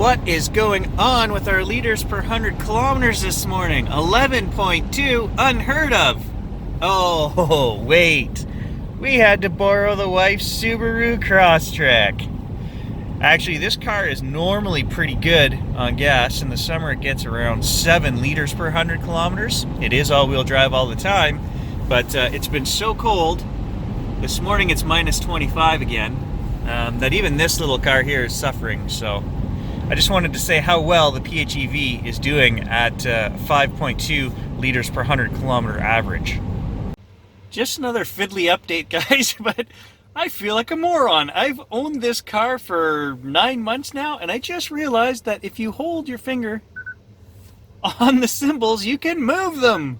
What is going on with our liters per 100 kilometers this morning? 11.2, unheard of. Oh, wait. We had to borrow the wife's Subaru Crosstrek. Actually, this car is normally pretty good on gas. In the summer, it gets around 7 liters per 100 kilometers. It is all-wheel drive all the time, but it's been so cold. This morning, it's minus 25 again, that even this little car here is suffering, so I just wanted to say how well the PHEV is doing at 5.2 liters per 100 kilometer average. Just another fiddly update, guys, but I feel like a moron. I've owned this car for 9 months now, and I just realized that if you hold your finger on the symbols, you can move them.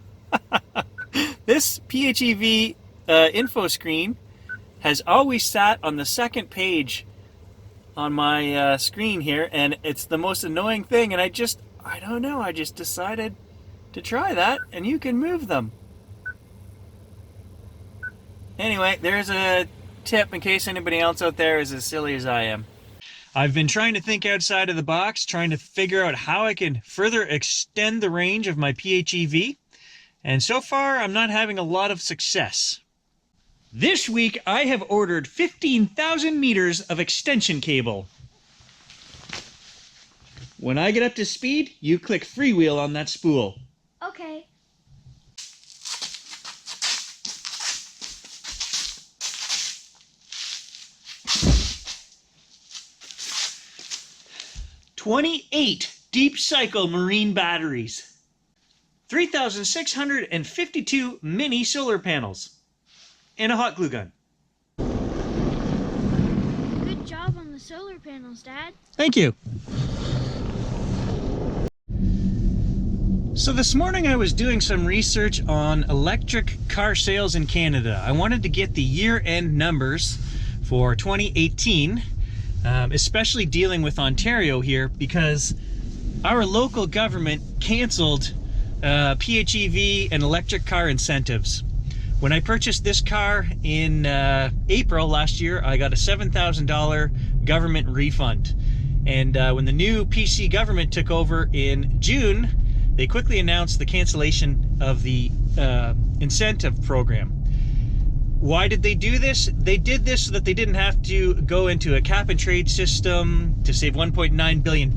This PHEV info screen has always sat on the second page on my screen here, and it's the most annoying thing, and I don't know, I just decided to try that, and you can move them. Anyway, there's a tip in case anybody else out there is as silly as I am. I've been trying to think outside of the box, trying to figure out how I can further extend the range of my PHEV, and so far I'm not having a lot of success. This week, I have ordered 15,000 meters of extension cable. When I get up to speed, you click freewheel on that spool. Okay. "28 deep cycle marine batteries. 3,652 mini solar panels. And a hot glue gun." Good job on the solar panels, Dad. Thank you. So this morning I was doing some research on electric car sales in Canada. I wanted to get the year-end numbers for 2018, especially dealing with Ontario here, because our local government canceled PHEV and electric car incentives. When I purchased this car in April last year, I got a $7,000 government refund. And when the new PC government took over in June, they quickly announced the cancellation of the incentive program. Why did they do this? They did this so that they didn't have to go into a cap and trade system to save $1.9 billion,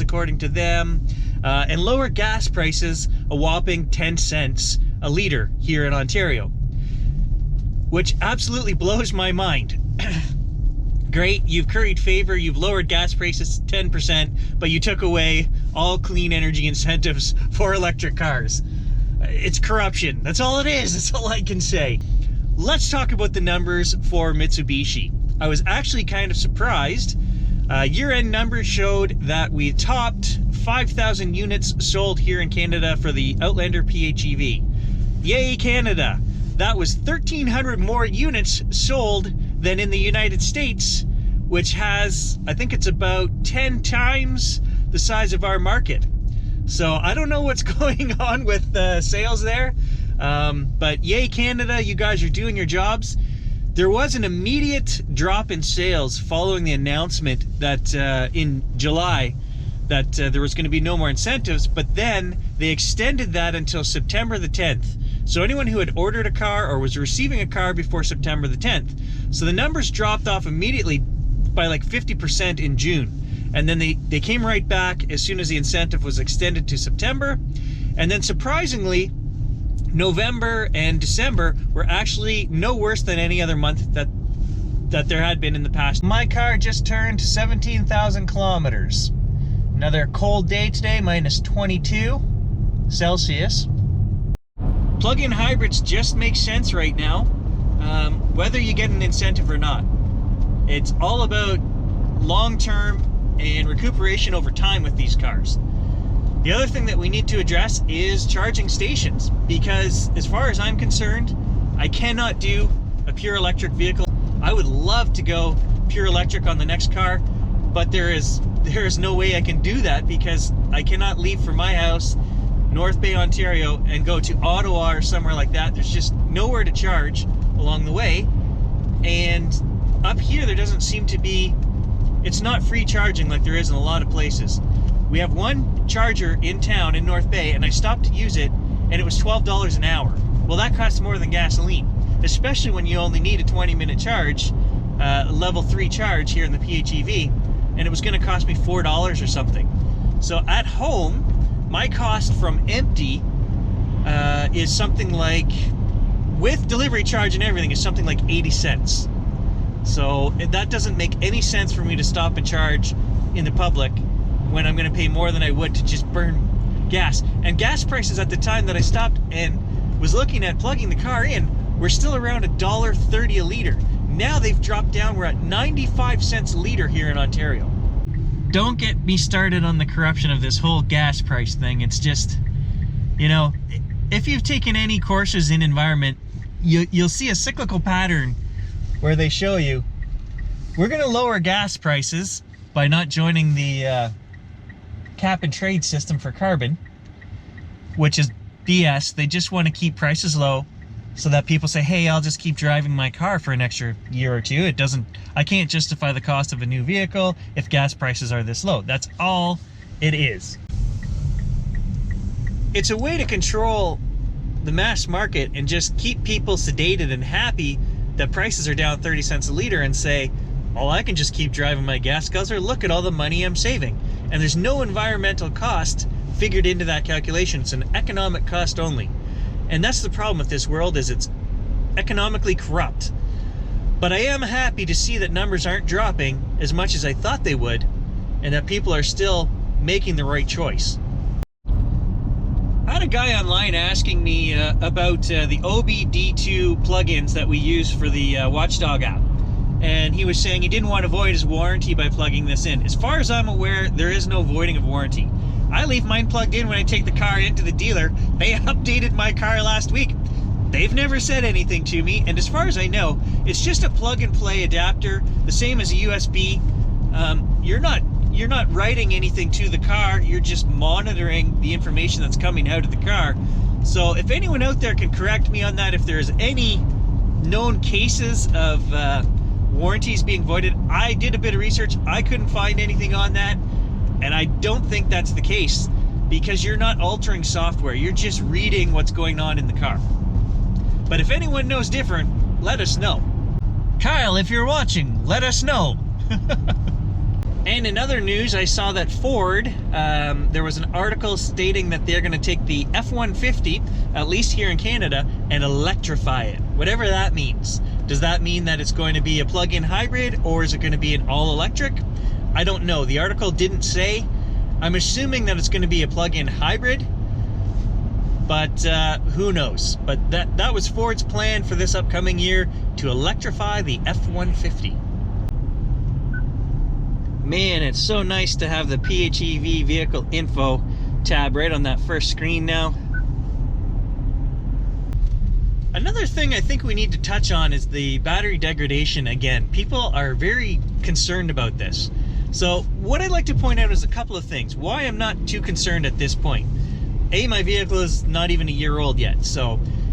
according to them, and lower gas prices a whopping 10 cents a liter here in Ontario. Which absolutely blows my mind. Great, you've curried favor, you've lowered gas prices 10%, but you took away all clean energy incentives for electric cars. It's corruption. That's all it is. That's all I can say. Let's talk about the numbers for Mitsubishi. I was actually kind of surprised. Year-end numbers showed that we topped 5,000 units sold here in Canada for the Outlander PHEV. Yay, Canada! That was 1,300 more units sold than in the United States, which has, I think it's about 10 times the size of our market. So I don't know what's going on with sales there, but yay, Canada, you guys are doing your jobs. There was an immediate drop in sales following the announcement that in July that there was going to be no more incentives, but then they extended that until September the 10th. So anyone who had ordered a car or was receiving a car before September the 10th. So the numbers dropped off immediately by like 50% in June. And then they came right back as soon as the incentive was extended to September. And then surprisingly, November and December were actually no worse than any other month that there had been in the past. My car just turned 17,000 kilometers. Another cold day today, minus 22 Celsius. Plug-in hybrids just make sense right now, whether you get an incentive or not. It's all about long-term and recuperation over time with these cars. The other thing that we need to address is charging stations, because as far as I'm concerned, I cannot do a pure electric vehicle. I would love to go pure electric on the next car, but there is no way I can do that because I cannot leave from my house, North Bay, Ontario, and go to Ottawa or somewhere like that. There's just nowhere to charge along the way. And up here, there doesn't seem to be it's not free charging like there is in a lot of places. We have one charger in town in North Bay, and I stopped to use it, and it was $12 an hour. Well, that costs more than gasoline, especially when you only need a 20-minute charge, level 3 charge here in the PHEV, and it was going to cost me $4 or something. So at home, my cost from empty is something like, with delivery charge and everything, is something like 80 cents. So that doesn't make any sense for me to stop and charge in the public when I'm going to pay more than I would to just burn gas. And gas prices at the time that I stopped and was looking at plugging the car in were still around $1.30 a liter. Now they've dropped down. We're at 95 cents a liter here in Ontario. Don't get me started on the corruption of this whole gas price thing. It's just, you know, if you've taken any courses in environment, you'll see a cyclical pattern where they show you, we're going to lower gas prices by not joining the cap and trade system for carbon, which is BS. They just want to keep prices low so that people say, hey, I'll just keep driving my car for an extra year or two. I can't justify the cost of a new vehicle if gas prices are this low. That's all it is. It's a way to control the mass market and just keep people sedated and happy that prices are down 30 cents a liter and say, oh, I can just keep driving my gas guzzler. Look at all the money I'm saving. And there's no environmental cost figured into that calculation. It's an economic cost only. And that's the problem with this world, is it's economically corrupt. But I am happy to see that numbers aren't dropping as much as I thought they would, and that people are still making the right choice. I had a guy online asking me about the OBD2 plugins that we use for the Watchdog app. And he was saying he didn't want to void his warranty by plugging this in. As far as I'm aware, there is no voiding of warranty. I leave mine plugged in when I take the car into the dealer. They updated my car last week. They've never said anything to me, and as far as I know, it's just a plug-and-play adapter, the same as a USB. You're not writing anything to the car, you're just monitoring the information that's coming out of the car. So if anyone out there can correct me on that, if there's any known cases of warranties being voided, I did a bit of research, I couldn't find anything on that, and I don't think that's the case, because you're not altering software, you're just reading what's going on in the car. But if anyone knows different, let us know. Kyle, if you're watching, let us know. And in other news, I saw that Ford, there was an article stating that they're going to take the F-150, at least here in Canada, and electrify it, whatever that means. Does that mean that it's going to be a plug-in hybrid, or is it going to be an all-electric? I don't know. The article didn't say. I'm assuming that it's going to be a plug-in hybrid, but who knows? But that was Ford's plan for this upcoming year, to electrify the F-150. Man, it's so nice to have the PHEV vehicle info tab right on that first screen now. Another thing I think we need to touch on is the battery degradation again. People are very concerned about this. So what I'd like to point out is a couple of things. Why I'm not too concerned at this point. A, my vehicle is not even a year old yet.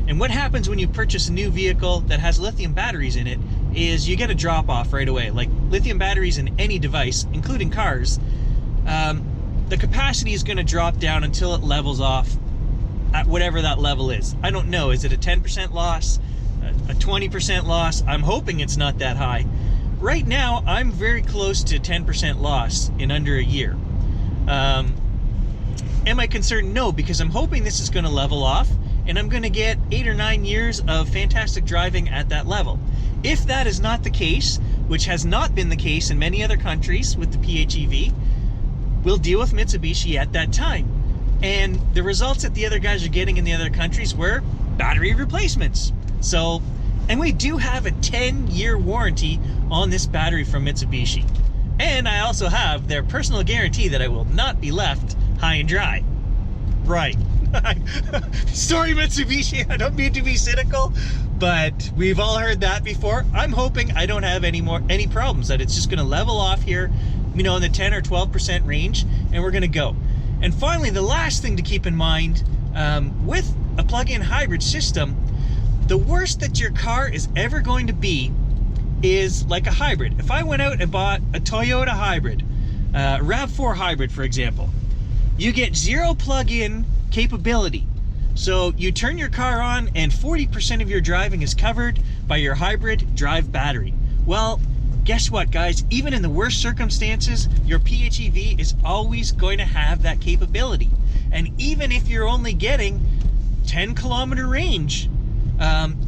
And what happens when you purchase a new vehicle that has lithium batteries in it is you get a drop off right away. Like lithium batteries in any device, including cars, the capacity is going to drop down until it levels off at whatever that level is. I don't know. Is it a 10% loss? A 20% loss? I'm hoping it's not that high. Right now, I'm very close to 10% loss in under a year. Am I concerned? No, because I'm hoping this is going to level off and I'm going to get 8 or 9 years of fantastic driving at that level. If that is not the case, which has not been the case in many other countries with the PHEV, we'll deal with Mitsubishi at that time. And the results that the other guys are getting in the other countries were battery replacements. And we do have a 10-year warranty on this battery from Mitsubishi. And I also have their personal guarantee that I will not be left high and dry. Right. Sorry, Mitsubishi, I don't mean to be cynical, but we've all heard that before. I'm hoping I don't have any problems, that it's just going to level off here, in the 10 or 12% range, and we're going to go. And finally, the last thing to keep in mind, with a plug-in hybrid system, the worst that your car is ever going to be is like a hybrid. If I went out and bought a Toyota hybrid, RAV4 hybrid, for example, you get zero plug-in capability. So you turn your car on and 40% of your driving is covered by your hybrid drive battery. Well, guess what, guys? Even in the worst circumstances, your PHEV is always going to have that capability. And even if you're only getting 10-kilometer range,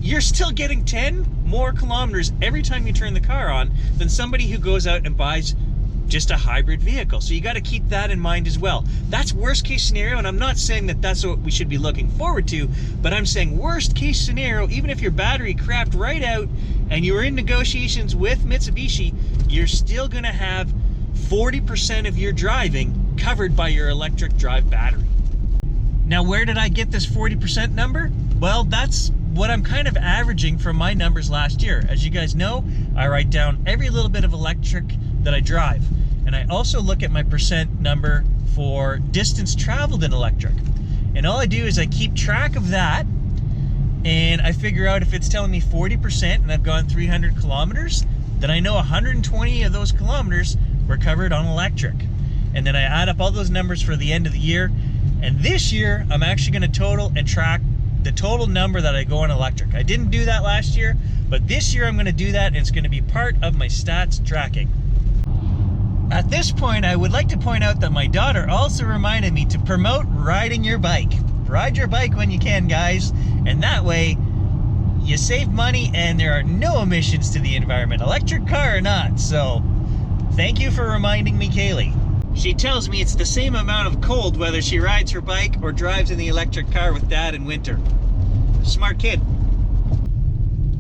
you're still getting 10 more kilometers every time you turn the car on than somebody who goes out and buys just a hybrid vehicle. So you got to keep that in mind as well. That's worst case scenario, and I'm not saying that that's what we should be looking forward to, but I'm saying worst case scenario, even if your battery crapped right out and you were in negotiations with Mitsubishi, you're still going to have 40% of your driving covered by your electric drive battery. Now, where did I get this 40% number? Well, that's what I'm kind of averaging from my numbers last year. As you guys know, I write down every little bit of electric that I drive. And I also look at my percent number for distance traveled in electric. And all I do is I keep track of that, and I figure out if it's telling me 40% and I've gone 300 kilometers, then I know 120 of those kilometers were covered on electric. And then I add up all those numbers for the end of the year. And this year, I'm actually going to total and track the total number that I go on electric. I didn't do that last year, but this year I'm going to do that, and it's going to be part of my stats tracking. At this point, I would like to point out that my daughter also reminded me to promote riding your bike. Ride your bike when you can, guys, and that way you save money and there are no emissions to the environment, electric car or not. So thank you for reminding me, Kaylee. She tells me it's the same amount of cold whether she rides her bike or drives in the electric car with Dad in winter. Smart kid.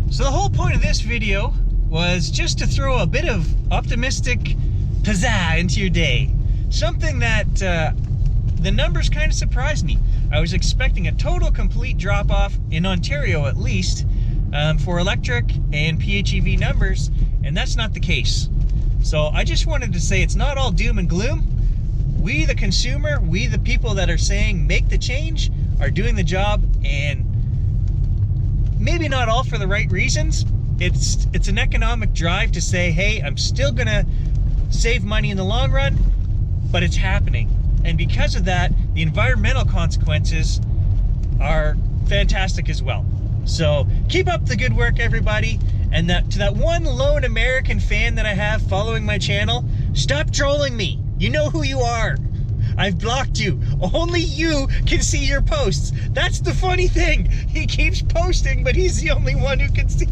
So the whole point of this video was just to throw a bit of optimistic pizzazz into your day. Something that the numbers kind of surprised me. I was expecting a total complete drop-off, in Ontario at least, for electric and PHEV numbers, and that's not the case. So I just wanted to say it's not all doom and gloom. We, the consumer, we, the people that are saying make the change, are doing the job, and maybe not all for the right reasons. It's an economic drive to say, hey, I'm still gonna save money in the long run, but it's happening. And because of that, the environmental consequences are fantastic as well. So keep up the good work, everybody. And to that one lone American fan that I have following my channel, stop trolling me. You know who you are. I've blocked you. Only you can see your posts. That's the funny thing. He keeps posting, but he's the only one who can see.